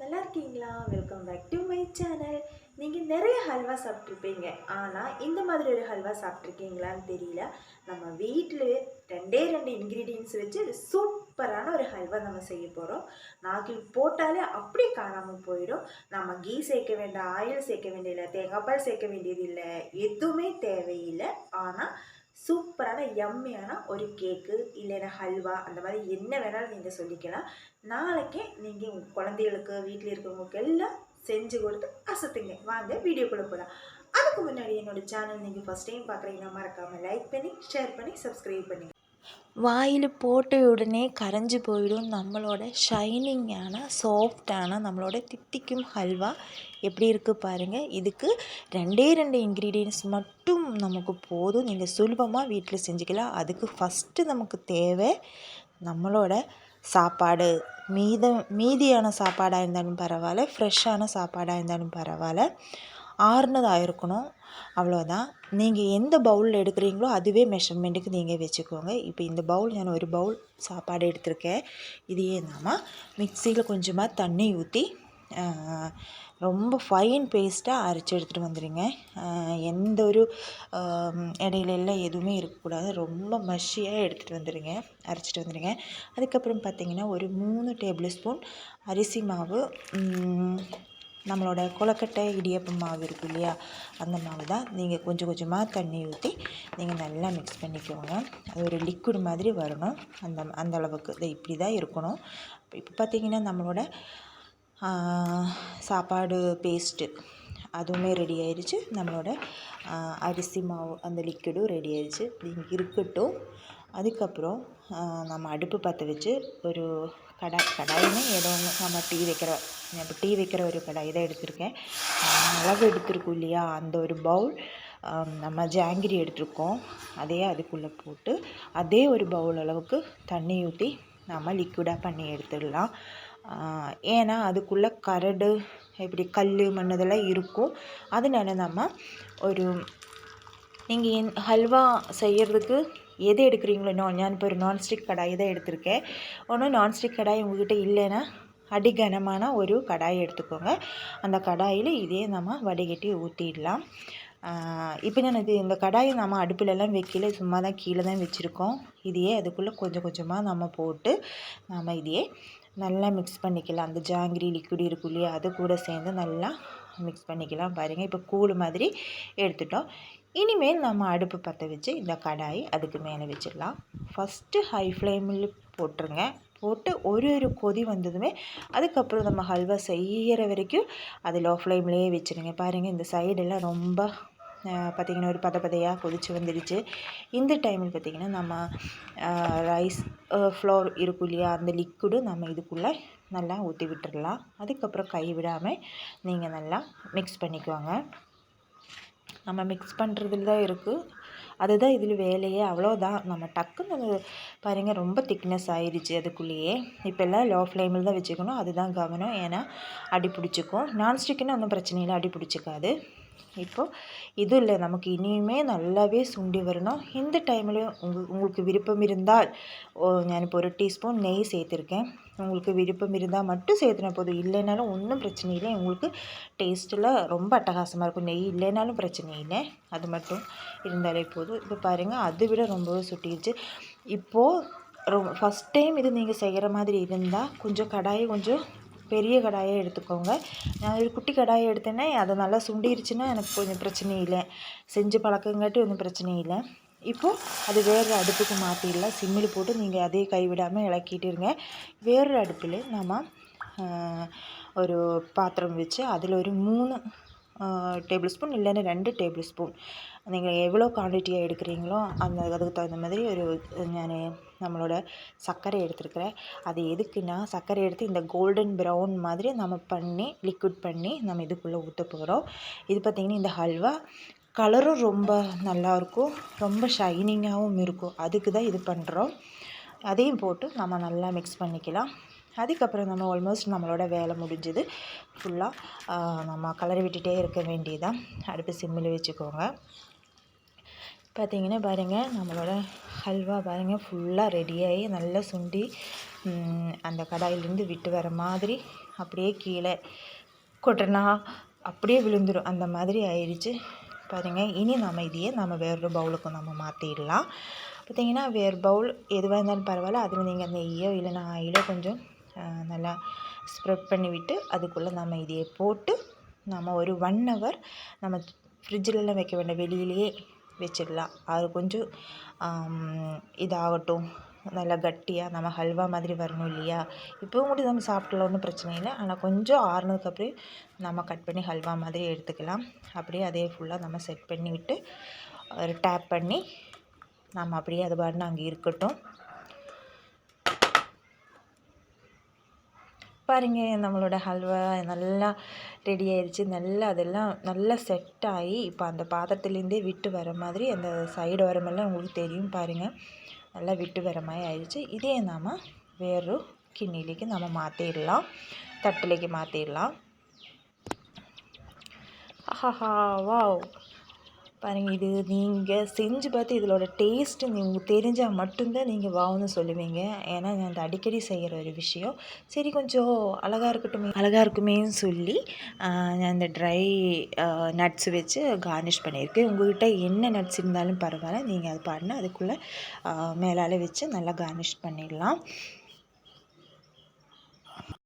நல்லா இருக்கீங்களா? Welcome back to my channel. நீங்கள் நிறைய ஹல்வா சாப்பிட்ருப்பீங்க. ஆனால் இந்த மாதிரி ஒரு ஹல்வா சாப்பிட்ருக்கீங்களான்னு தெரியல. நம்ம வீட்டில் ரெண்டே ரெண்டு இன்க்ரீடியன்ஸ் வச்சு சூப்பரான ஒரு ஹல்வா நம்ம செய்ய போகிறோம். நாக்கில் போட்டாலே அப்படியே காணாமல் போயிடும். நம்ம கீ சேர்க்க வேண்டாம், ஆயில் சேர்க்க வேண்டியதில்லை, தேங்காய் பால் சேர்க்க வேண்டியது இல்லை, எதுவுமே தேவையில்லை. ஆனால் சூப்பரான யம்மியான ஒரு கேக்கு இல்லைன்னா ஹல்வா அந்த மாதிரி என்ன வேணாலும் நீங்கள் சொல்லிக்கலாம். நாளைக்கே நீங்கள் உங்கள் குழந்தைகளுக்கு வீட்டில் இருக்கிறவங்களுக்கு எல்லாம் செஞ்சு கொடுத்து அசத்துங்க. வாங்க வீடியோக்குள்ளே போகலாம். அதுக்கு முன்னாடி என்னோடய சேனல் நீங்கள் ஃபஸ்ட் டைம் பார்க்குறீங்கன்னா மறக்காமல் லைக் பண்ணி ஷேர் பண்ணி சப்ஸ்கிரைப் பண்ணி வாயில் போட்ட உடனே கரைஞ்சி போயிடும் நம்மளோட ஷைனிங்கான சாஃப்டான நம்மளோட தித்திக்கும் ஹல்வா எப்படி இருக்குது பாருங்கள். இதுக்கு ரெண்டே ரெண்டு இன்க்ரீடியன்ஸ் மட்டும் நமக்கு போதும். நீங்கள் சுலபமாக வீட்டில் செஞ்சுக்கலாம். அதுக்கு ஃபஸ்ட்டு நமக்கு தேவை நம்மளோட சாப்பாடு. மீதியான சாப்பாடாக இருந்தாலும் பரவாயில்ல, ஃப்ரெஷ்ஷான சாப்பாடாக இருந்தாலும் பரவாயில்ல, ஆறுனதாக இருக்கணும். அவ்வளோதான். நீங்கள் எந்த பவுலில் எடுக்கிறீங்களோ அதுவே மெஷர்மெண்ட்டுக்கு நீங்கள் வச்சுக்கோங்க. இப்போ இந்த பவுல் நான் ஒரு பவுல் சாப்பாடு எடுத்திருக்கேன். இதையே நம்ம மிக்சியில் கொஞ்சமாக தண்ணி ஊற்றி ரொம்ப ஃபைன் பேஸ்ட்டாக அரைச்சி எடுத்துகிட்டு வந்துடுங்க. எந்த ஒரு இடையிலெல்லாம் எதுவுமே இருக்கக்கூடாது. ரொம்ப மஷியாக எடுத்துகிட்டு வந்துடுங்க, அரைச்சிட்டு வந்துடுங்க. அதுக்கப்புறம் பார்த்திங்கன்னா ஒரு 3 டேபிள் ஸ்பூன் அரிசி மாவு, நம்மளோட கொழுக்கட்டை இடியப்பம் மாவு இருக்குது இல்லையா, அந்த மாவு தான். நீங்கள் கொஞ்சம் கொஞ்சமாக தண்ணி ஊற்றி நீங்கள் நல்லா மிக்ஸ் பண்ணிக்கோங்க. அது ஒரு லிக்விட் மாதிரி வரணும். அந்த அளவுக்கு இது இப்படி தான் இருக்கணும். இப்போ பார்த்திங்கன்னா நம்மளோட சாப்பாடு பேஸ்ட்டு அதுவுமே ரெடி ஆயிடுச்சு. நம்மளோட அரிசி மாவு அந்த லிக்விடும் ரெடி ஆயிடுச்சு. இது இருக்கட்டும். அதுக்கப்புறம் நம்ம அடுப்பு பற்ற வச்சு ஒரு கடாயின்னு ஏதோ ஒன்று நம்ம டீ வைக்கிற ஒரு கடாய் தான் எடுத்திருக்கேன். அளவு எடுத்துருக்கோம் இல்லையா, அந்த ஒரு பவுல் நம்ம ஜாங்கிரி எடுத்துருக்கோம். அதே அதுக்குள்ளே போட்டு அதே ஒரு பவுல் அளவுக்கு தண்ணி ஊற்றி நம்ம லிக்விடாக பண்ணி எடுத்துடலாம். ஏன்னா அதுக்குள்ளே கரடு இப்படி கல் மண் இதெல்லாம் இருக்கும். அதனால நம்ம நீங்கள் ஹல்வா செய்கிறதுக்கு எது எடுக்கிறீங்களோ, நான் இப்போ ஒரு நான்ஸ்டிக் கடாய் தான் எடுத்திருக்கேன். ஒன்றும் நான்ஸ்டிக் கடாய் உங்கள்கிட்ட இல்லைன்னா அடிகனமான ஒரு கடாய் எடுத்துக்கோங்க. அந்த கடாயில் இதே நம்ம வடிகட்டி ஊற்றிடலாம். இப்போ நான் இந்த கடாயை நம்ம அடுப்பிலெல்லாம் வைக்கல, சும்மா தான் கீழே தான் வச்சுருக்கோம். இதையே அதுக்குள்ளே கொஞ்சம் கொஞ்சமாக நம்ம போட்டு நம்ம இதையே நல்லா மிக்ஸ் பண்ணிக்கலாம். அந்த ஜாங்கிரி லிக்விட் இருக்கும் இல்லையா, அது கூட சேர்ந்து நல்லா மிக்ஸ் பண்ணிக்கலாம். பாருங்கள், இப்போ கூழ் மாதிரி எடுத்துட்டோம். இனிமேல் நம்ம அடுப்பு பற்ற வச்சு இந்த கடாய் அதுக்கு மேலே வச்சிடலாம். ஃபஸ்ட்டு ஹை ஃப்ளேமில் போட்டுருங்க. போட்டு ஒரு கொதி வந்ததுமே அதுக்கப்புறம் நம்ம ஹல்வா செய்கிற வரைக்கும் அது லோ ஃப்ளேம்லேயே வச்சுருங்க. பாருங்கள், இந்த சைடெல்லாம் ரொம்ப பார்த்திங்கன்னா ஒரு பதையாக கொதித்து வந்துடுச்சு. இந்த டைமில் பார்த்திங்கன்னா நம்ம ரைஸ் ஃப்ளோர் இருக்கும் இல்லையா, அந்த லிக்விடு நம்ம இதுக்குள்ளே நல்லா ஊற்றி விட்டுடலாம். அதுக்கப்புறம் கை விடாமல் நீங்கள் நல்லா மிக்ஸ் பண்ணிக்குவாங்க. நம்ம மிக்ஸ் பண்ணுறதுல தான் இருக்குது, அதுதான் இதில் வேலையே. அவ்வளோதான். நம்ம டக்குன்னு பாருங்கள் ரொம்ப திக்னஸ் ஆயிடுச்சு அதுக்குள்ளேயே. இப்போல்லாம் லோ ஃப்ளேமில் தான் வச்சுக்கணும், அதுதான் கவனம். ஏன்னா அடி பிடிச்சிக்கும். நான்ஸ்டிக்குன்னு ஒன்றும் பிரச்சனை இல்லை, அடி பிடிச்சிக்காது. இப்போது இது இல்லை, நமக்கு இனியுமே நல்லாவே சுண்டி வரணும். இந்த டைமில் உங்களுக்கு விருப்பம் இருந்தால் நான் இப்போ ஒரு டீஸ்பூன் நெய் சேர்த்துருக்கேன். உங்களுக்கு விருப்பம் இருந்தால் மட்டும் சேர்த்துனா போதும், இல்லைனாலும் ஒன்றும் பிரச்சனை இல்லை. உங்களுக்கு டேஸ்ட்டில் ரொம்ப அட்டகாசமாக இருக்கும். நெய் இல்லைனாலும் பிரச்சனை இல்லை, அது மட்டும் இருந்தாலே போதும். இப்போ பாருங்கள், அதை விட ரொம்பவே சுட்டிடுச்சு. இப்போது ஃபஸ்ட் டைம் இது நீங்கள் செய்கிற மாதிரி இருந்தால் கொஞ்சம் பெரிய கடாயை எடுத்துக்கோங்க. நான் ஒரு குட்டி கடாயை எடுத்தேன்னா அது நல்லா சுண்டிருச்சுன்னா எனக்கு கொஞ்சம் பிரச்சனை இல்லை, செஞ்சு பழக்கங்காட்டி ஒன்றும் பிரச்சனை இல்லை. இப்போது அது வேறு அடுப்புக்கு மாற்றிடலாம். சிம்மில் போட்டு நீங்கள் அதே கைவிடாமல் இளக்கிட்டுருங்க. வேறு அடுப்பில் நம்ம ஒரு பாத்திரம் வச்சு அதில் ஒரு 3 டேபிள் ஸ்பூன் இல்லைன்னா 2 டேபிள் ஸ்பூன் நீங்கள் எவ்வளோ குவான்டிட்டியாக எடுக்கிறீங்களோ அதுக்கு தகுந்த மாதிரி நான் நம்மளோட சர்க்கரை எடுத்துருக்கிறேன். அது எதுக்குன்னா, சர்க்கரை எடுத்து இந்த கோல்டன் ப்ரௌன் மாதிரி நம்ம பண்ணி லிக்விட் பண்ணி நம்ம இதுக்குள்ளே ஊற்ற போகிறோம். இது பார்த்திங்கன்னா இந்த ஹல்வா கலரும் ரொம்ப நல்லாயிருக்கும், ரொம்ப ஷைனிங்காகவும் இருக்கும். அதுக்கு தான் இது பண்ணுறோம். அதையும் போட்டு நம்ம நல்லா மிக்ஸ் பண்ணிக்கலாம். அதுக்கப்புறம் நம்ம ஆல்மோஸ்ட் நம்மளோட வேலை முடிஞ்சது. ஃபுல்லாக நம்ம கலரி விட்டுகிட்டே இருக்க வேண்டியதான். அடுப்பு சிம்மில் வச்சுக்கோங்க. பார்த்திங்கன்னா பாருங்கள், நம்மளோட ஹல்வா பாருங்கள் ஃபுல்லாக ரெடியாகி நல்லா சுண்டி அந்த கடாயிலேருந்து விட்டு வர மாதிரி அப்படியே கீழே கொட்டினா அப்படியே விழுந்துடும். அந்த மாதிரி ஆயிடுச்சு பாருங்கள். இனி இதையே வேறொரு பவுலுக்கு மாற்றிடலாம். பார்த்திங்கன்னா வேறு பவுல் எதுவாக இருந்தாலும் பரவாயில்ல, அதில் நீங்கள் நெய்யோ இல்லைன்னா ஆயிலோ கொஞ்சம் நல்லா ஸ்ப்ரெட் பண்ணிவிட்டு அதுக்குள்ளே இதையே போட்டு ஒரு 1 hour ஃப்ரிட்ஜிலலாம் வைக்க வேண்டாம், வெளியிலேயே வச்சிடலாம். அது கொஞ்சம் இதாகட்டும், நல்லா கட்டியாக ஹல்வா மாதிரி வரணும் இல்லையா. இப்போவும் கூட சாப்பிடலாம், ஒன்றும் பிரச்சனை இல்லை. ஆனால் கொஞ்சம் ஆறுனதுக்கப்புறம் கட் பண்ணி ஹல்வா மாதிரி எடுத்துக்கலாம். அப்படியே அதே ஃபுல்லாக செட் பண்ணி விட்டு ஒரு டேப் பண்ணி அப்படியே அது பாட்டுன்னு அங்கே இருக்கட்டும். பாருங்கள், நம்மளோட ஹல்வா நல்லா ரெடி ஆயிடுச்சு. அதெல்லாம் நல்லா செட் ஆகி இப்போ அந்த பாத்திரத்துலேருந்தே விட்டு வர மாதிரி அந்த சைடு ஓரமெல்லாம் உங்களுக்கு தெரியும் பாருங்கள். நல்லா விட்டு வர மாதிரி ஆயிடுச்சு. இதே வேறு கிண்ணிலேக்கு மாற்றிடலாம், தட்டிலேக்கு மாற்றிடலாம். ஆஹா, வாவ்! பாருங்கள், இது நீங்கள் செஞ்சு பார்த்து இதோட டேஸ்ட்டு உங்களுக்கு தெரிஞ்சால் மட்டும்தான் நீங்கள் வாவ்னு சொல்லுவீங்க. ஏன்னா நான் அடிக்கடி செய்கிற ஒரு விஷயம். சரி, கொஞ்சம் அழகாக இருக்குமேன்னு சொல்லி நான் இந்த ட்ரை நட்ஸ் வச்சு கார்னிஷ் பண்ணியிருக்கேன். உங்கள்கிட்ட என்ன நட்ஸ் இருந்தாலும் பரவாயில்ல, நீங்கள் அது பாருங்கள் அதுக்குள்ளே மேலால் வச்சு நல்லா கார்னிஷ் பண்ணிடலாம்.